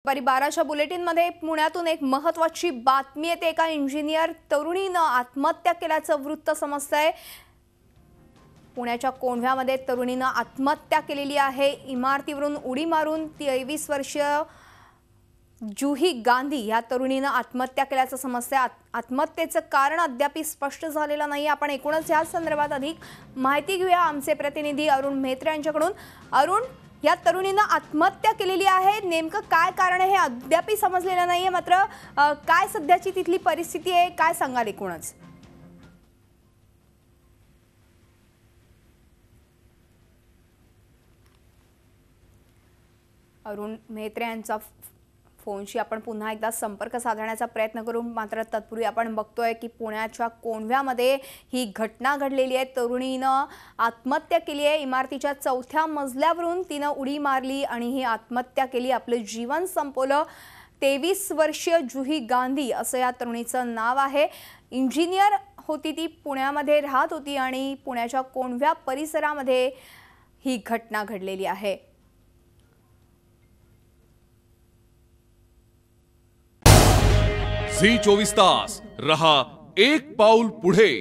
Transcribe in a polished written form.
दुपारी 12च्या बुलेटिनमध्ये पुण्यातून एक महत्त्वाची बातमी येते। एका इंजिनियर तरुणीने आत्महत्या केल्याचं वृत्त समजतंय। पुण्याच्या कोंढव्यामध्ये तरुणीने आत्महत्या केलेली आहे। इमारतीवरून उडी मारून 23 वर्षीय जुही गांधी या तरुणीने आत्महत्या केल्याचं समजतंय। आत्महत्येचं कारण अद्याप स्पष्ट झालेलं नाही। आपण एकूणच या संदर्भात अधिक माहिती घेऊया आमचे प्रतिनिधी अरुण म्हेत्रे यांच्याकडून। अरुण, या तरुणीने आत्महत्या केलेली आहे, नेमकं काय कारण आहे हे अद्याप समजलेलं नाहीये, मात्र काय सध्याची तिथली परिस्थिती आहे, काय सांगाल एकूणच? अरुण म्हेत्रे यांचा फोनशी आपण पुन्हा एकदा संपर्क साधण्याचा प्रयत्न करू, मात्र तत्पूर्वी आपण बघतोय की पुण्याच्या कोंढव्यामध्ये ही घटना घडलेली आहे। तरुणीनं आत्महत्या केली आहे। इमारतीच्या 4थ्या मजल्यावरून तिनं उडी मारली आणि ही आत्महत्या केली, आपलं जीवन संपवलं। 23 वर्षीय जुही गांधी असं या तरुणीचं नाव आहे। इंजिनियर होती ती, पुण्यामध्ये राहत होती आणि पुण्याच्या कोंढव्या परिसरामध्ये ही घटना घडलेली आहे। झी 24 तास रहा एक पाऊल पुढे।